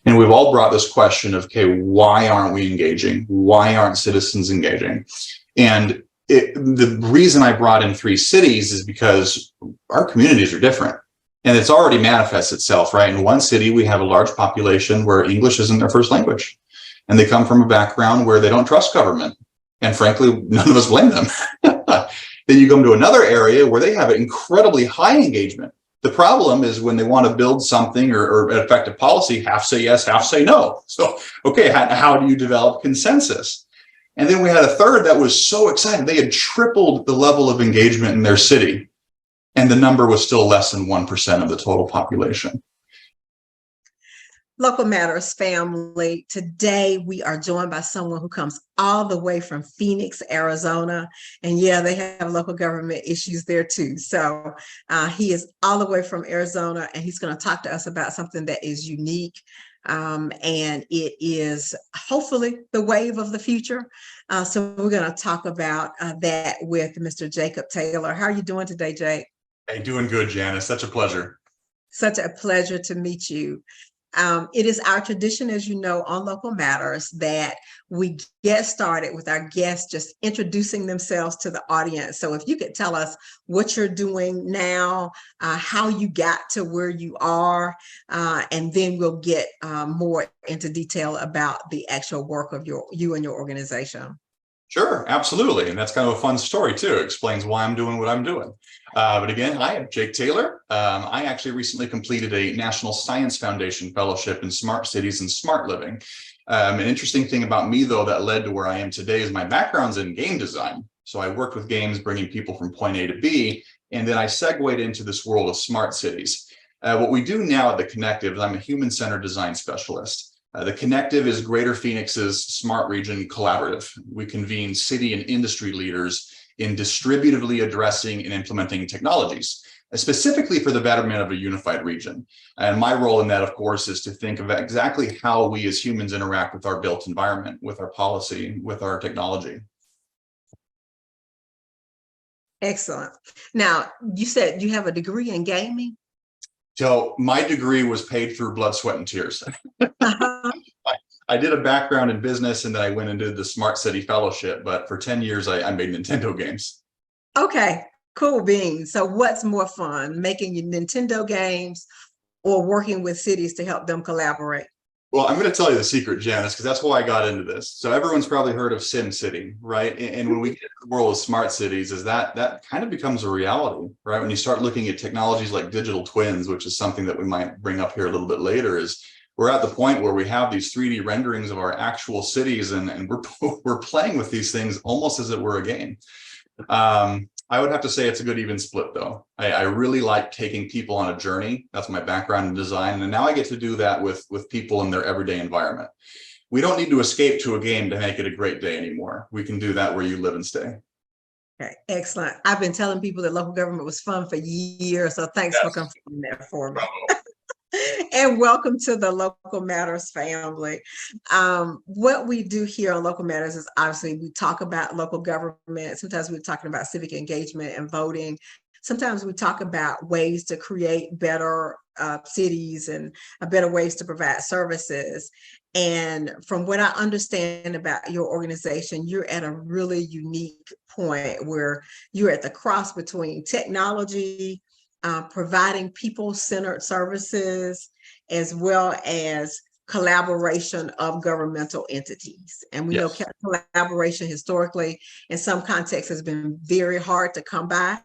And we've all brought this question of, okay, why aren't we engaging? Why aren't citizens engaging? And the reason I brought in 3 cities is because our communities are different. And it's already manifests itself, right? In one city, we have a large population where English isn't their first language. And they come from a background where they don't trust government. And frankly, none of us blame them. Then you come to another area where they have incredibly high engagement. The problem is when they want to build something or affect a policy, half say yes, half say no. So, okay, how do you develop consensus? And then we had a third that was so excited. They had tripled the level of engagement in their city, and the number was still less than 1% of the total population. Local Matters family, today we are joined by someone who comes all the way from Phoenix, Arizona. And yeah, they have local government issues there too. So he is all the way from Arizona, and he's going to talk to us about something that is unique. And it is hopefully the wave of the future. So we're going to talk about that with Mr. Jacob Taylor. How are you doing today, Jake? Hey, doing good, Janice. Such a pleasure. Such a pleasure to meet you. It is our tradition, as you know, on Local Matters that we get started with our guests just introducing themselves to the audience. So if you could tell us what you're doing now, how you got to where you are, and then we'll get more into detail about the actual work of you and your organization. Sure, absolutely. And that's kind of a fun story too. It explains why I'm doing what I'm doing. But again, hi, I'm Jake Taylor. I actually recently completed a National Science Foundation Fellowship in Smart Cities and Smart Living. An interesting thing about me, though, that led to where I am today is my background's in game design. So I worked with games, bringing people from point A to B, and then I segued into this world of smart cities. What we do now at the Connective is I'm a human-centered design specialist. The Connective is Greater Phoenix's Smart Region Collaborative. We convene city and industry leaders in distributively addressing and implementing technologies, specifically for the betterment of a unified region. And my role in that, of course, is to think of exactly how we as humans interact with our built environment, with our policy, with our technology. Excellent. Now, you said you have a degree in gaming? So my degree was paid through blood, sweat, and tears. I did a background in business, and then I went and did the Smart City Fellowship. But for 10 years, I made Nintendo games. Okay, cool beans. So what's more fun, making Nintendo games or working with cities to help them collaborate? Well, I'm going to tell you the secret, Janice, because that's why I got into this. So everyone's probably heard of Sim City, right? And when we get to the world of smart cities, is that kind of becomes a reality, right? When you start looking at technologies like digital twins, which is something that we might bring up here a little bit later, is we're at the point where we have these 3D renderings of our actual cities, and we're playing with these things almost as it were a game. I would have to say it's a good even split, though. I really like taking people on a journey. That's my background in design. And now I get to do that with people in their everyday environment. We don't need to escape to a game to make it a great day anymore. We can do that where you live and stay. Okay, excellent. I've been telling people that local government was fun for years, so thanks for confirming that for me. And welcome to the Local Matters family. What we do here on Local Matters is obviously we talk about local government. Sometimes we're talking about civic engagement and voting. Sometimes we talk about ways to create better cities and better ways to provide services. And from what I understand about your organization, you're at a really unique point where you're at the cross between technology, providing people-centered services, as well as collaboration of governmental entities. And we know collaboration historically in some contexts has been very hard to come by.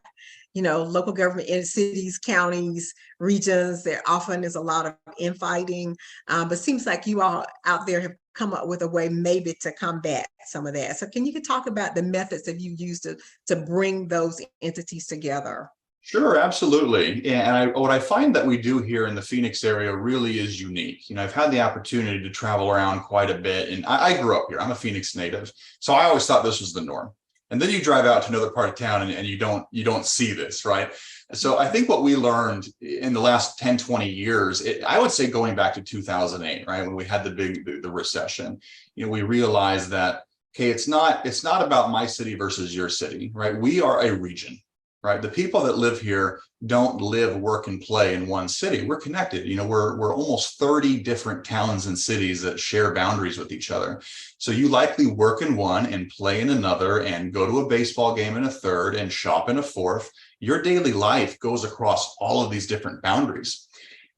You know, local government in cities, counties, regions, there often is a lot of infighting, but seems like you all out there have come up with a way maybe to combat some of that. So can you talk about the methods that you use to bring those entities together? Sure, absolutely. And what I find that we do here in the Phoenix area really is unique. You know, I've had the opportunity to travel around quite a bit, and I grew up here. I'm a Phoenix native, so I always thought this was the norm. And then you drive out to another part of town and you don't see this, right? So I think what we learned in the last 10, 20 years, I would say going back to 2008, right, when we had the recession, you know, we realized that, okay, it's not about my city versus your city, right? We are a region. right? The people that live here don't live, work, and play in one city. We're connected. We're almost 30 different towns and cities that share boundaries with each other. So you likely work in one and play in another and go to a baseball game in a third and shop in a fourth. Your daily life goes across all of these different boundaries.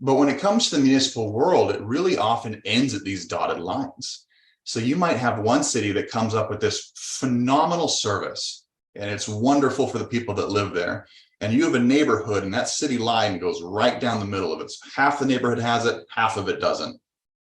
But when it comes to the municipal world, it really often ends at these dotted lines. So you might have one city that comes up with this phenomenal service, and it's wonderful for the people that live there. And you have a neighborhood, and that city line goes right down the middle of it. Half the neighborhood has it, half of it doesn't.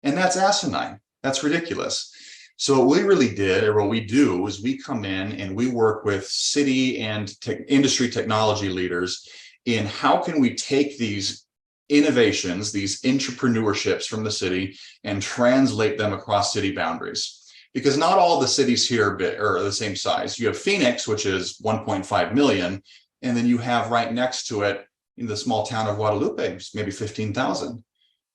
And that's asinine. That's ridiculous. So what we really did, or what we do, is we come in and we work with city and industry technology leaders in how can we take these innovations, these entrepreneurships from the city, and translate them across city boundaries. Because not all the cities here are the same size. You have Phoenix, which is 1.5 million, and then you have right next to it in the small town of Guadalupe, maybe 15,000.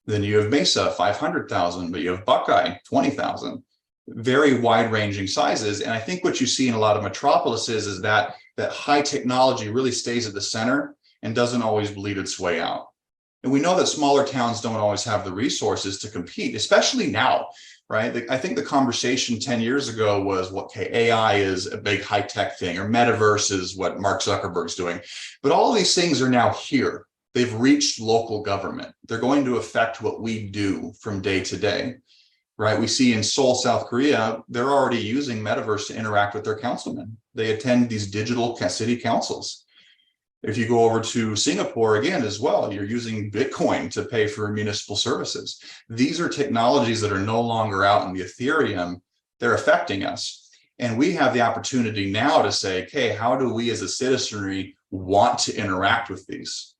Then you have Mesa, 500,000, but you have Buckeye, 20,000. Very wide-ranging sizes. And I think what you see in a lot of metropolises is that high technology really stays at the center and doesn't always bleed its way out. And we know that smaller towns don't always have the resources to compete, especially now. Right? I think the conversation 10 years ago was, AI is a big high-tech thing, or metaverse is what Mark Zuckerberg's doing. But all of these things are now here. They've reached local government. They're going to affect what we do from day to day, right? We see in Seoul, South Korea, they're already using metaverse to interact with their councilmen. They attend these digital city councils. If you go over to Singapore again as well, you're using Bitcoin to pay for municipal services. These are technologies that are no longer out in the Ethereum. They're affecting us. And we have the opportunity now to say, okay, how do we as a citizenry want to interact with these?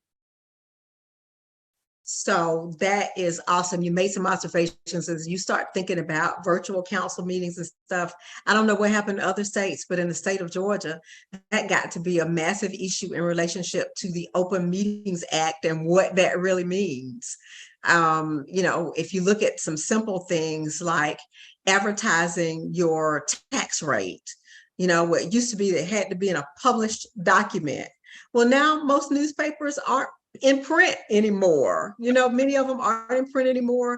So that is awesome. You made some observations as you start thinking about virtual council meetings and stuff. I don't know what happened to other states, but in the state of Georgia, that got to be a massive issue in relationship to the Open Meetings Act and what that really means. If you look at some simple things like advertising your tax rate, what used to be that had to be in a published document. Well, now most newspapers aren't in print anymore. Many of them aren't in print anymore.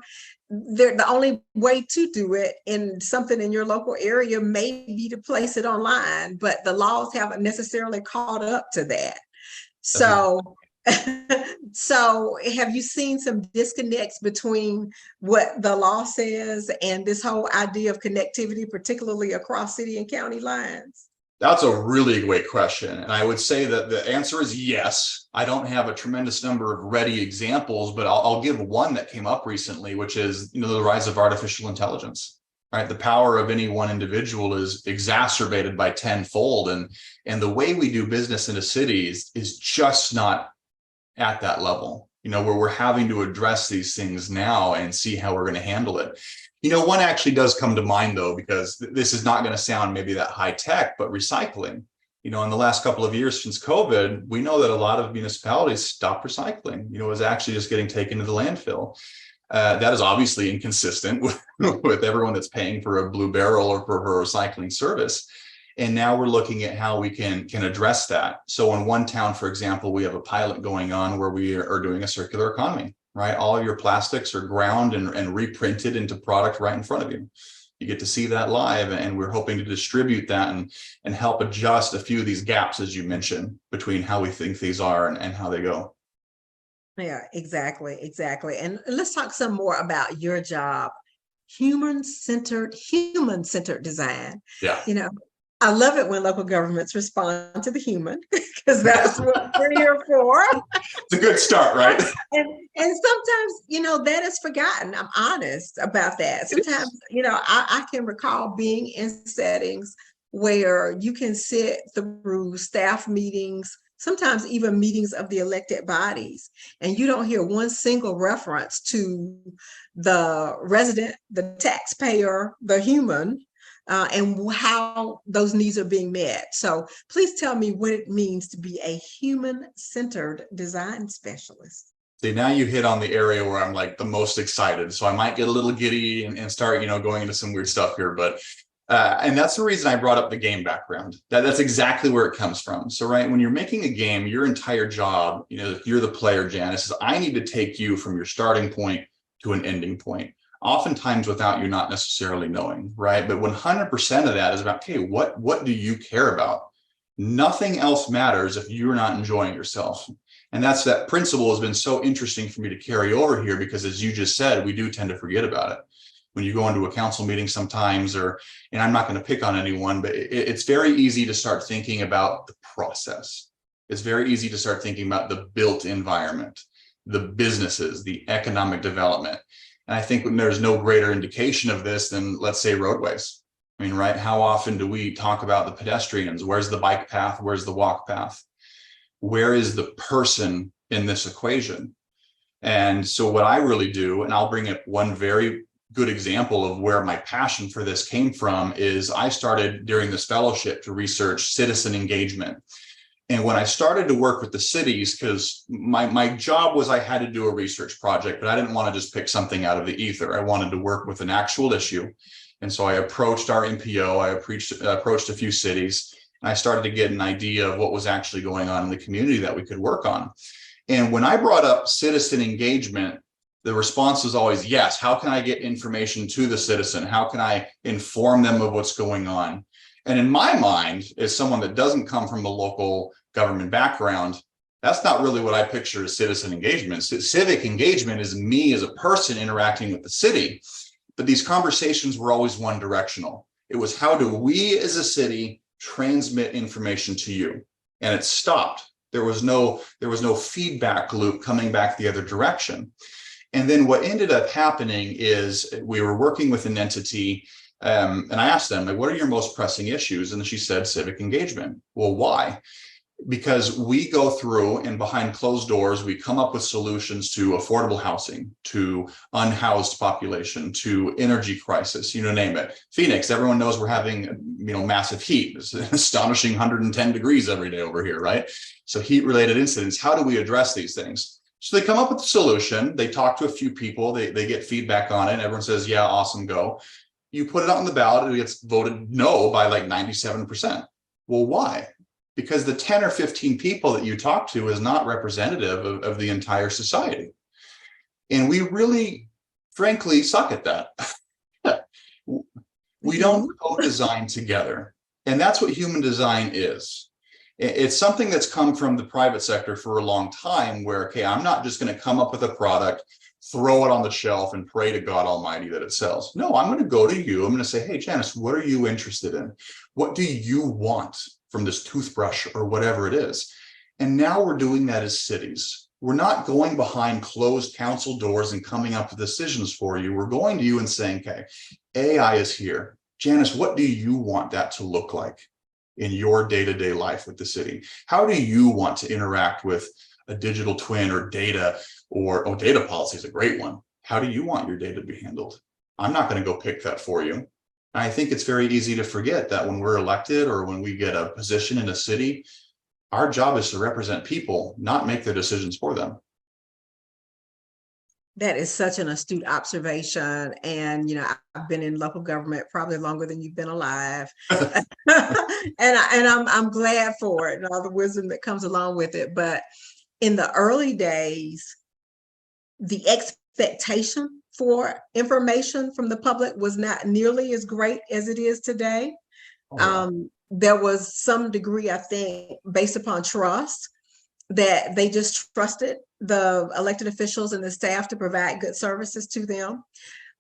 They're the only way to do it in something in your local area may be to place it online, but the laws haven't necessarily caught up to that. So have you seen some disconnects between what the law says and this whole idea of connectivity, particularly across city and county lines? That's a really great question. And I would say that the answer is yes. I don't have a tremendous number of ready examples, but I'll give one that came up recently, which is, the rise of artificial intelligence, right? The power of any one individual is exacerbated by tenfold. And the way we do business in a city is just not at that level, where we're having to address these things now and see how we're going to handle it. One actually does come to mind, though, because this is not going to sound maybe that high tech, but recycling. In the last couple of years since COVID, we know that a lot of municipalities stopped recycling. It was actually just getting taken to the landfill. That is obviously inconsistent with everyone that's paying for a blue barrel or for a recycling service. And now we're looking at how we can address that. So in one town, for example, we have a pilot going on where we are doing a circular economy. Right? All of your plastics are ground and reprinted into product right in front of you. You get to see that live, and we're hoping to distribute that and help adjust a few of these gaps, as you mentioned, between how we think these are and how they go. Yeah, exactly. And let's talk some more about your job, human-centered design. Yeah. I love it when local governments respond to the human, because that's what we're here for. It's a good start, right? And sometimes, that is forgotten. I'm honest about that. Sometimes, I can recall being in settings where you can sit through staff meetings, sometimes even meetings of the elected bodies, and you don't hear one single reference to the resident, the taxpayer, the human, and how those needs are being met. So please tell me what it means to be a human-centered design specialist. See, now you hit on the area where I'm like the most excited. So I might get a little giddy and start, going into some weird stuff here. But And that's the reason I brought up the game background. That's exactly where it comes from. So, right, when you're making a game, your entire job, if you're the player, Janice, is I need to take you from your starting point to an ending point. Oftentimes without you not necessarily knowing, right? But 100% of that is about, okay, what do you care about? Nothing else matters if you're not enjoying yourself. And that principle has been so interesting for me to carry over here, because as you just said, we do tend to forget about it. When you go into a council meeting sometimes, and I'm not going to pick on anyone, but it's very easy to start thinking about the process. It's very easy to start thinking about the built environment, the businesses, the economic development. And I think when there's no greater indication of this than, let's say, roadways. I mean, right? How often do we talk about the pedestrians? Where's the bike path? Where's the walk path? Where is the person in this equation? And so what I really do, and I'll bring up one very good example of where my passion for this came from, is I started during this fellowship to research citizen engagement. And when I started to work with the cities, because my job was I had to do a research project, but I didn't want to just pick something out of the ether. I wanted to work with an actual issue. And so I approached our MPO, I approached a few cities, and I started to get an idea of what was actually going on in the community that we could work on. And when I brought up citizen engagement, the response was always, yes, how can I get information to the citizen? How can I inform them of what's going on? And in my mind, as someone that doesn't come from a local government background, that's not really what I picture as citizen engagement. Civic engagement is me as a person interacting with the city. But these conversations were always one directional. It was, how do we as a city transmit information to you? And it stopped. There was no feedback loop coming back the other direction. And then what ended up happening is we were working with an entity, and I asked them, like, what are your most pressing issues? And she said, civic engagement. Well, why? Because we go through and behind closed doors, we come up with solutions to affordable housing, to unhoused population, to energy crisis, name it. Phoenix, everyone knows we're having, massive heat. It's an astonishing 110 degrees every day over here, right? So heat-related incidents, how do we address these things? So they come up with a solution. They talk to a few people. They get feedback on it. And everyone says, yeah, awesome, go. You put it on the ballot, it gets voted no by like 97%. Well, why? Because the 10 or 15 people that you talk to is not representative of the entire society. And we really, frankly, suck at that. We don't co-design together. And that's what human design is. It's something that's come from the private sector for a long time where, okay, I'm not just going to come up with a product, throw it on the shelf and pray to God Almighty that it sells. No, I'm going to go to you. I'm going to say, hey, Janice, what are you interested in? What do you want from this toothbrush or whatever it is? And now we're doing that as cities. We're not going behind closed council doors and coming up with decisions for you. We're going to you and saying, okay, AI is here. Janice, what do you want that to look like in your day-to-day life with the city? How do you want to interact with a digital twin or data, or data policy is a great one. How do you want your data to be handled? I'm not going to go pick that for you. And I think it's very easy to forget that when we're elected or when we get a position in a city, our job is to represent people, not make their decisions for them. That is such an astute observation. And, I've been in local government probably longer than you've been alive. and I'm glad for it and all the wisdom that comes along with it. But in the early days, the expectation for information from the public was not nearly as great as it is today. There was some degree, I think, based upon trust, that they just trusted the elected officials and the staff to provide good services to them.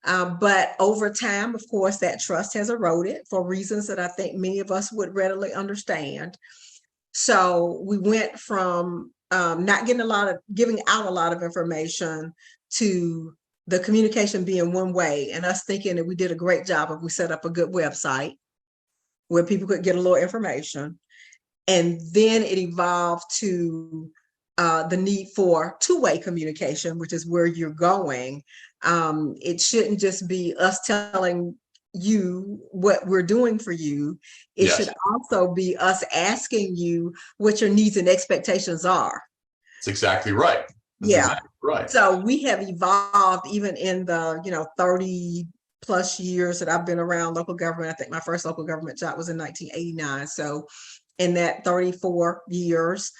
But over time, of course, that trust has eroded for reasons that I think many of us would readily understand. So we went from not giving out a lot of information to the communication being one way, and us thinking that we did a great job if we set up a good website where people could get a little information. And then it evolved to the need for two-way communication, which is where you're going. It shouldn't just be us telling you what we're doing for you. It should also be us asking you what your needs and expectations are. That's exactly right. Exactly right. So we have evolved even in the 30 plus years that I've been around local government. I think my first local government job was in 1989. So in that 34 years,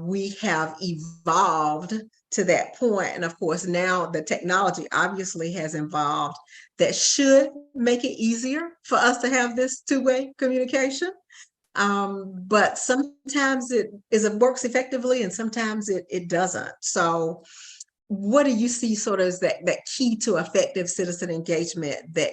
we have evolved to that point. And of course, now the technology obviously has evolved that should make it easier for us to have this two-way communication. But sometimes it works effectively and sometimes it doesn't. So what do you see sort of as that key to effective citizen engagement that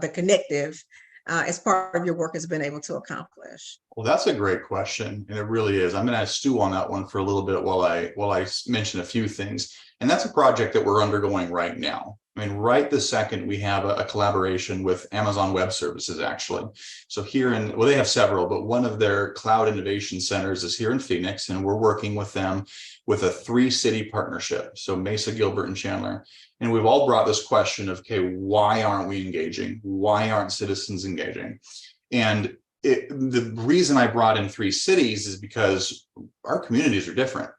the Connective as part of your work has been able to accomplish? Well, that's a great question, and it really is. I'm going to stew on that one for a little bit while I mention a few things. And that's a project that we're undergoing right now. I mean, right this second, we have a collaboration with Amazon Web Services, actually. So they have several, but one of their cloud innovation centers is here in Phoenix, and we're working with them with a 3-city partnership. So Mesa, Gilbert, and Chandler. And we've all brought this question of, okay, why aren't we engaging? Why aren't citizens engaging? And the reason I brought in 3 cities is because our communities are different.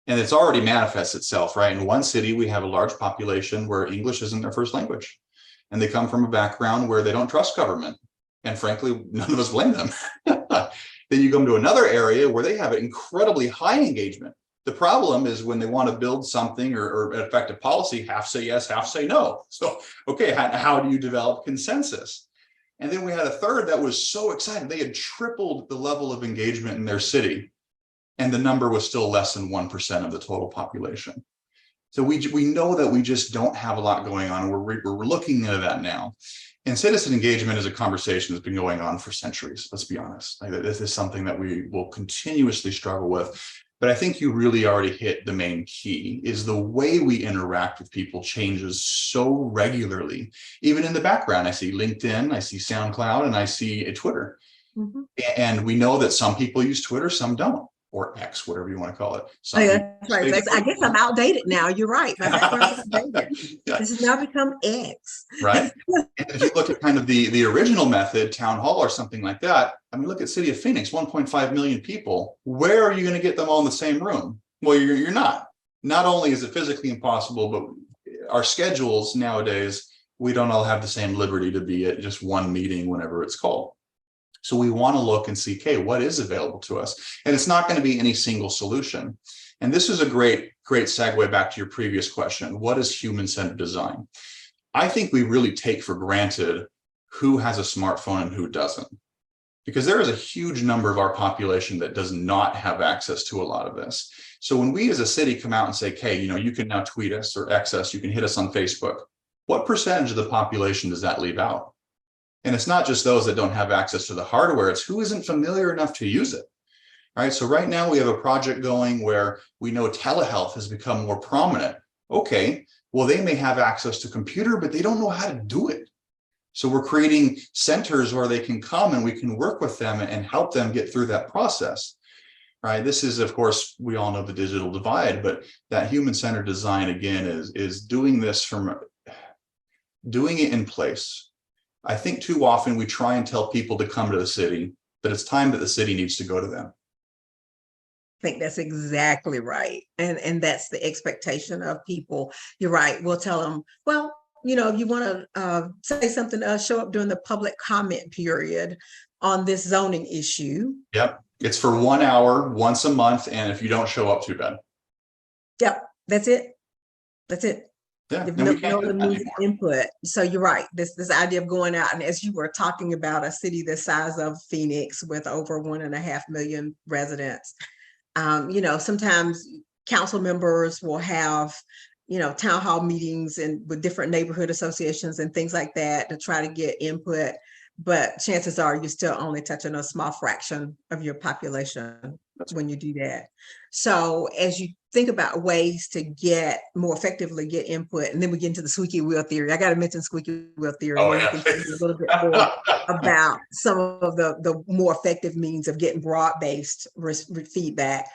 And it's already manifests itself, right? In one city, we have a large population where English isn't their first language. And they come from a background where they don't trust government. And frankly, none of us blame them. Then you come to another area where they have an incredibly high engagement. The problem is when they want to build something or affect a policy, half say yes, half say no. So, okay, how do you develop consensus? And then we had a third that was so excited. They had tripled the level of engagement in their city. And the number was still less than 1% of the total population. So we know that we just don't have a lot going on. And we're looking into that now. And citizen engagement is a conversation that's been going on for centuries. Let's be honest. This is something that we will continuously struggle with. But I think you really already hit the main key, is the way we interact with people changes so regularly. Even in the background, I see LinkedIn, I see Soundcloud, and I see Twitter. Mm-hmm. And we know that some people use Twitter, some don't. Or X, whatever you want to call it. That's right. I guess I'm outdated now. You're right. My background is outdated. Yeah. This has now become X. Right. And if you look at kind of the original method, town hall or something like that, I mean, look at City of Phoenix, 1.5 million people. Where are you going to get them all in the same room? Well, you're not. Not only is it physically impossible, but our schedules nowadays, we don't all have the same liberty to be at just one meeting whenever it's called. So we want to look and see, okay, what is available to us? And it's not going to be any single solution. And this is a great segue back to your previous question. What is human-centered design? I think we really take for granted who has a smartphone and who doesn't, because there is a huge number of our population that does not have access to a lot of this. So when we as a city come out and say, okay, you can now tweet us or X us, you can hit us on Facebook, what percentage of the population does that leave out? And it's not just those that don't have access to the hardware, it's who isn't familiar enough to use it. All right, so right now we have a project going where we know telehealth has become more prominent. Okay, well, they may have access to computer, but they don't know how to do it. So we're creating centers where they can come and we can work with them and help them get through that process. All right, this is, of course, we all know the digital divide, but that human-centered design, again, is doing this doing it in place. I think too often we try and tell people to come to the city, but it's time that the city needs to go to them. I think that's exactly right. And that's the expectation of people. You're right. We'll tell them, well, if you want to say something to us, show up during the public comment period on this zoning issue. Yep. It's for 1 hour, once a month. And if you don't show up, too bad. Yep. That's it. That's it. Yeah, no immediate input. So you're right. This idea of going out, and as you were talking about a city the size of Phoenix with over 1.5 million residents, sometimes council members will have, town hall meetings and with different neighborhood associations and things like that to try to get input. But chances are you're still only touching a small fraction of your population when you do that. So as you think about ways to more effectively get input, and then we get into the squeaky wheel theory. I got to mention squeaky wheel theory. Oh, and yeah. We can tell you a little bit more about some of the more effective means of getting broad-based feedback.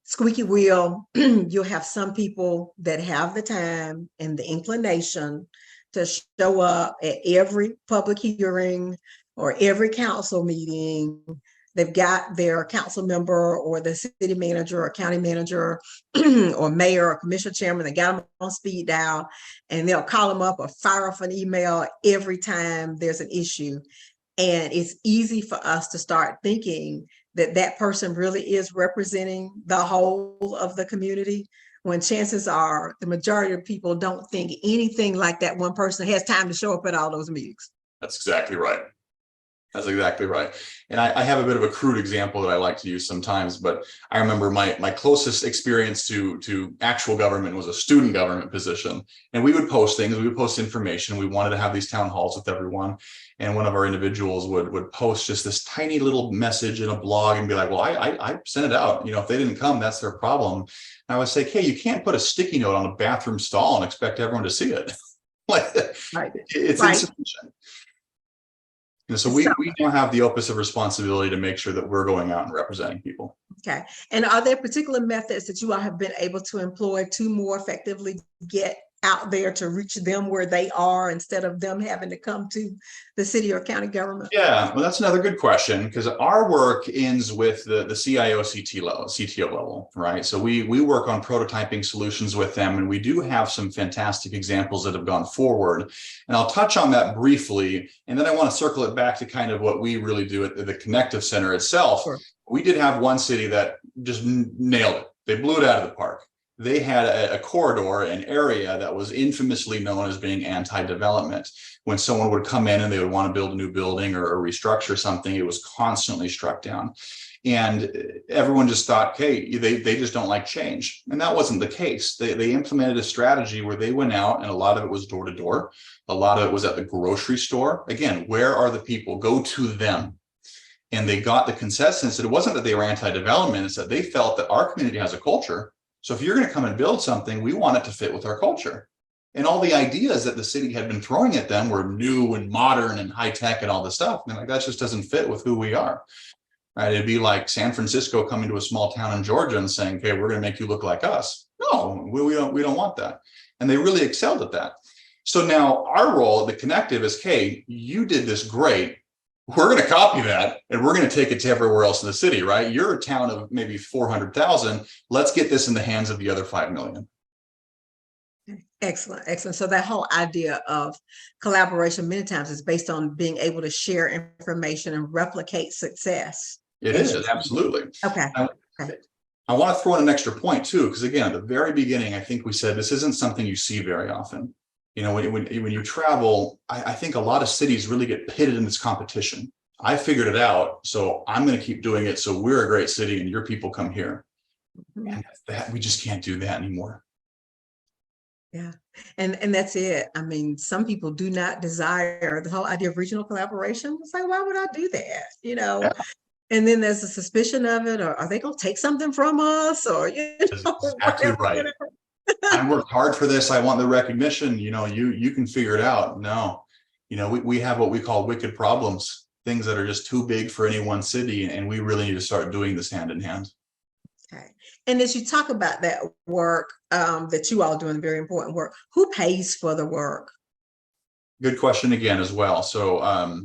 Squeaky wheel, you'll have some people that have the time and the inclination to show up at every public hearing or every council meeting they've got their council member or the city manager or county manager or mayor or commission chairman, they got them on speed dial, and they'll call them up or fire off an email every time there's an issue. And it's easy for us to start thinking that that person really is representing the whole of the community, when chances are the majority of people don't think anything like that one person has time to show up at all those meetings. That's exactly right. That's exactly right. And I have a bit of a crude example that I like to use sometimes, but I remember my closest experience to actual government was a student government position. And we would post things, we would post information. We wanted to have these town halls with everyone. And one of our individuals would post just this tiny little message in a blog and be like, well, I sent it out. You know, if they didn't come, that's their problem. And I would say, hey, you can't put a sticky note on a bathroom stall and expect everyone to see it. Like, right. It's right. insufficient. And so we now have the opus of responsibility to make sure that we're going out and representing people. Okay. And are there particular methods that you all have been able to employ to more effectively get out there to reach them where they are, instead of them having to come to the city or county government? Yeah, well, that's another good question, because our work ends with the CTO level, right? So we work on prototyping solutions with them, and we do have some fantastic examples that have gone forward. And I'll touch on that briefly, and then I want to circle it back to kind of what we really do at the Connective Center itself. Sure. We did have one city that just nailed it. They blew it out of the park. They had a corridor, an area that was infamously known as being anti-development. When someone would come in and they would want to build a new building or restructure something, it was constantly struck down. And everyone just thought, hey, they just don't like change. And that wasn't the case. They implemented a strategy where they went out, and a lot of it was door to door. A lot of it was at the grocery store. Again, where are the people? Go to them. And they got the consensus that it wasn't that they were anti-development, it's that they felt that our community has a culture. So if you're going to come and build something, we want it to fit with our culture. And all the ideas that the city had been throwing at them were new and modern and high tech and all this stuff. And like, that just doesn't fit with who we are. Right? It'd be like San Francisco coming to a small town in Georgia and saying, "Okay, we're going to make you look like us." No, we don't want that. And they really excelled at that. So now our role at the Connective is, "Hey, you did this great. We're going to copy that, and we're going to take it to everywhere else in the city," right? You're a town of maybe 400,000. Let's get this in the hands of the other 5 million. Excellent, excellent. So that whole idea of collaboration many times is based on being able to share information and replicate success. It is, absolutely. Okay. I want to throw in an extra point too, because again, at the very beginning, I think we said this isn't something you see very often. You know, when you travel, I think a lot of cities really get pitted in this competition. I figured it out, so I'm going to keep doing it. So we're a great city, and your people come here. Mm-hmm. And we just can't do that anymore. Yeah, and that's it. I mean, some people do not desire the whole idea of regional collaboration. It's like, why would I do that? You know. Yeah. And then there's a suspicion of it, or are they going to take something from us, or That's exactly right. I worked hard for this. I want the recognition. You know, you can figure it out. No, you know, we have what we call wicked problems, things that are just too big for any one city, and we really need to start doing this hand in hand. Okay. And as you talk about that work that you all doing, very important work, who pays for the work? Good question again as well. So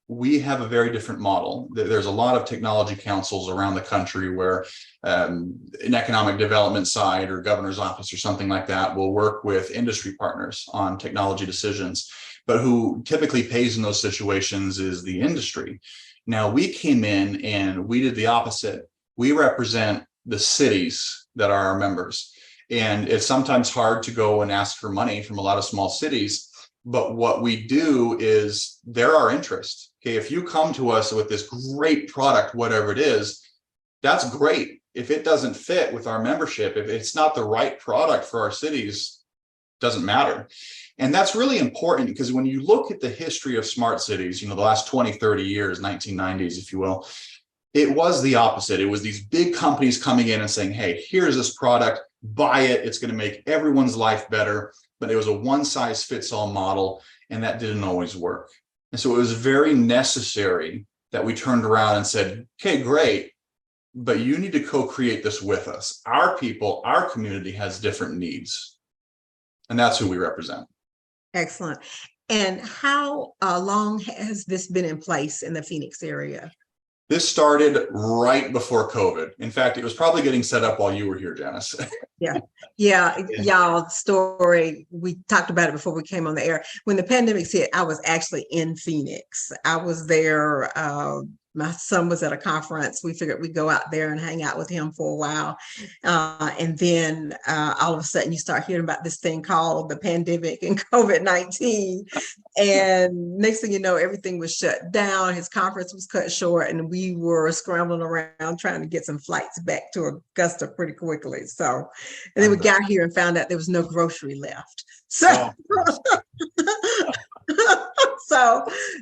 we have a very different model. There's a lot of technology councils around the country where an economic development side or governor's office or something like that will work with industry partners on technology decisions, but who typically pays in those situations is the industry. Now, we came in and we did the opposite. We represent the cities that are our members. And it's sometimes hard to go and ask for money from a lot of small cities. But what we do is they're our interest. Okay, if you come to us with this great product, whatever it is, that's great. If it doesn't fit with our membership, if it's not the right product for our cities, doesn't matter. And that's really important, because when you look at the history of smart cities, you know, the last 20, 30 years, 1990s, if you will, it was the opposite. It was these big companies coming in and saying, hey, here's this product, buy it. It's going to make everyone's life better. But it was a one-size-fits-all model, and that didn't always work. And so it was very necessary that we turned around and said, okay, great, but you need to co-create this with us. Our people, our community has different needs, and that's who we represent. Excellent. And how long has this been in place in the Phoenix area? This started right before COVID. In fact, it was probably getting set up while you were here, Janice. Yeah. Y'all story. We talked about it before we came on the air. When the pandemic hit, I was actually in Phoenix. I was there. My son was at a conference. We figured we'd go out there and hang out with him for a while. And then all of a sudden you start hearing about this thing called the pandemic and COVID-19. And next thing you know, everything was shut down. His conference was cut short and we were scrambling around trying to get some flights back to Augusta pretty quickly. So, and then we got here and found out there was no grocery left. So,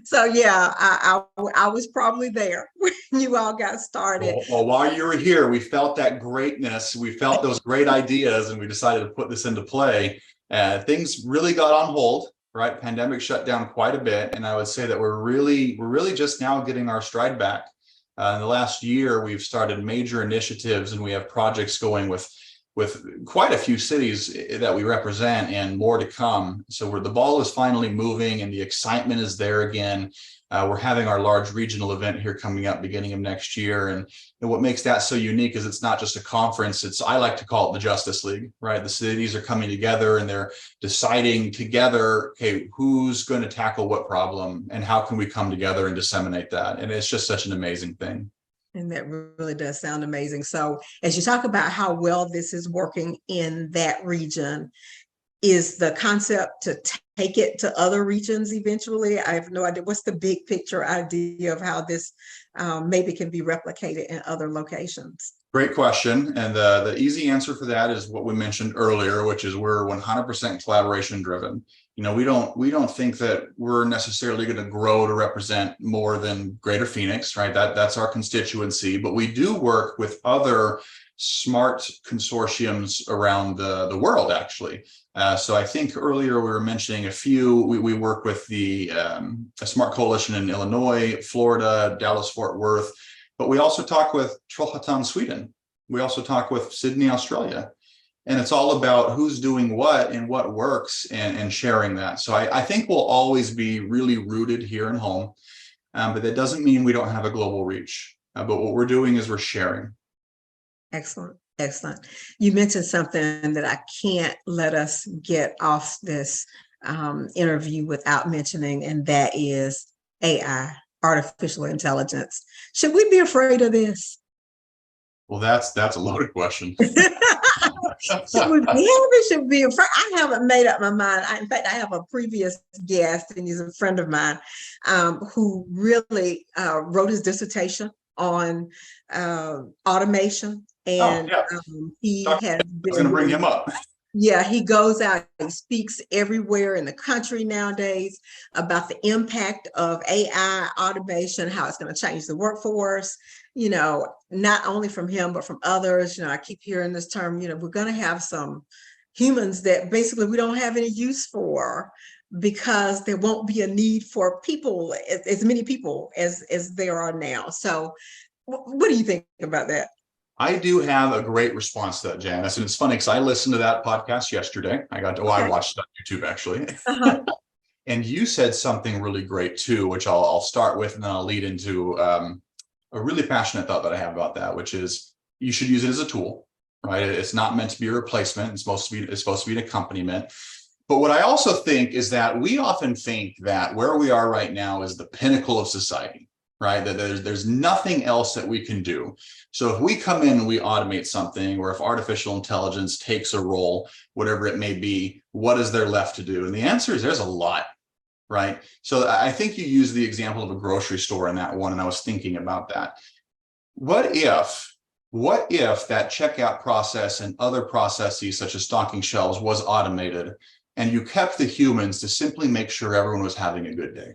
so yeah, I was probably there when you all got started. Well, while you were here, we felt that greatness. We felt those great ideas, and we decided to put this into play. Things really got on hold, right? Pandemic shut down quite a bit, and I would say that we're really just now getting our stride back. In the last year, we've started major initiatives, and we have projects going with quite a few cities that we represent and more to come. So the ball is finally moving and the excitement is there again. We're having our large regional event here coming up beginning of next year. And what makes that so unique is it's not just a conference. I like to call it the Justice League, right? The cities are coming together and they're deciding together, okay, who's going to tackle what problem and how can we come together and disseminate that? And it's just such an amazing thing. And that really does sound amazing. So as you talk about how well this is working in that region, is the concept to take it to other regions eventually? I have no idea. What's the big picture idea of how this maybe can be replicated in other locations? Great question. And the easy answer for that is what we mentioned earlier, which is we're 100% collaboration driven. You know, we don't think that we're necessarily going to grow to represent more than Greater Phoenix, right? That's our constituency, but we do work with other smart consortiums around the world, actually. So I think earlier we were mentioning a few. We work with the a Smart Coalition in Illinois, Florida, Dallas, Fort Worth, but we also talk with Trollhättan, Sweden. We also talk with Sydney, Australia. And it's all about who's doing what and what works and sharing that. So I think we'll always be really rooted here in home, but that doesn't mean we don't have a global reach. But what we're doing is we're sharing. Excellent. Excellent. You mentioned something that I can't let us get off this interview without mentioning, and that is AI, artificial intelligence. Should we be afraid of this? Well, that's a loaded question. Should be afraid. I haven't made up my mind. In fact, I have a previous guest, and he's a friend of mine, who really wrote his dissertation on automation. And he has been, I was going to bring him up. Yeah, he goes out and speaks everywhere in the country nowadays about the impact of AI automation, how it's going to change the workforce. You know, not only from him, but from others. You know, I keep hearing this term, you know, we're going to have some humans that basically we don't have any use for because there won't be a need for people, as many people as there are now. So what do you think about that? I do have a great response to that, Janice. And it's funny because I listened to that podcast yesterday. I watched it on YouTube, actually. And you said something really great, too, which I'll start with, and then I'll lead into a really passionate thought that I have about that, which is you should use it as a tool, right? It's not meant to be a replacement. It's supposed to be an accompaniment. But what I also think is that we often think that where we are right now is the pinnacle of society, right? That there's nothing else that we can do. So if we come in and we automate something, or if artificial intelligence takes a role, whatever it may be, what is there left to do? And the answer is there's a lot, right? So I think you used the example of a grocery store in that one, and I was thinking about that. What if that checkout process and other processes such as stocking shelves was automated, and you kept the humans to simply make sure everyone was having a good day?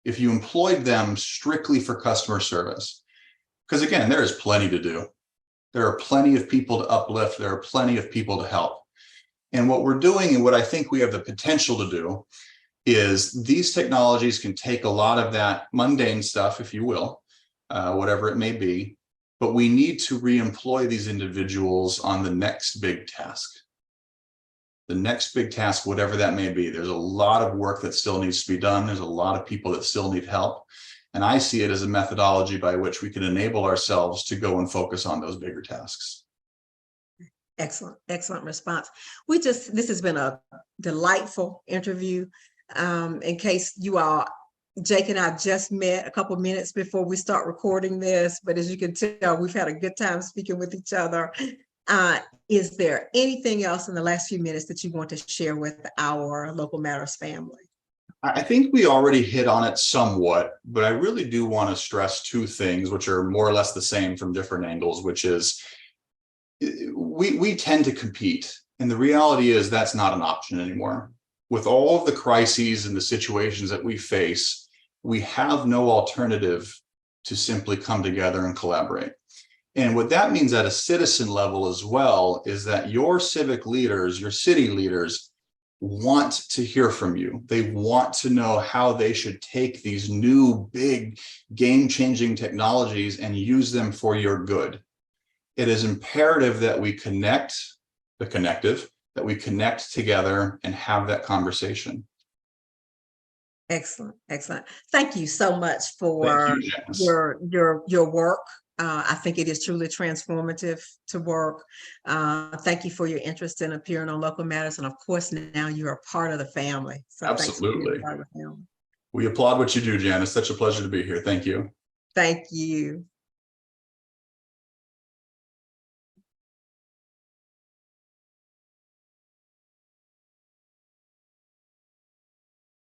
If you employed them strictly for customer service, because again, there is plenty to do. There are plenty of people to uplift. There are plenty of people to help. And what we're doing, and what I think we have the potential to do, is these technologies can take a lot of that mundane stuff, if you will, whatever it may be, but we need to re-employ these individuals on the next big task. The next big task, whatever that may be. There's a lot of work that still needs to be done. There's a lot of people that still need help. And I see it as a methodology by which we can enable ourselves to go and focus on those bigger tasks. Excellent, excellent response. This has been a delightful interview. In case you all, Jake and I just met a couple minutes before we start recording this, but as you can tell, we've had a good time speaking with each other. Is there anything else in the last few minutes that you want to share with our Local Matters family? I think we already hit on it somewhat, but I really do want to stress two things, which are more or less the same from different angles, which is we tend to compete. And the reality is that's not an option anymore. With all of the crises and the situations that we face, we have no alternative to simply come together and collaborate. And what that means at a citizen level as well is that your civic leaders, your city leaders, want to hear from you. They want to know how they should take these new big game-changing technologies and use them for your good. It is imperative that we connect, the connective, that we connect together and have that conversation. Excellent, excellent. Thank you so much for your work. I think it is truly transformative to work. Thank you for your interest in appearing on Local Matters. And of course, now you're a part of the family. So absolutely. Thanks for being a part of the family. We applaud what you do, Jan. It's such a pleasure to be here. Thank you. Thank you.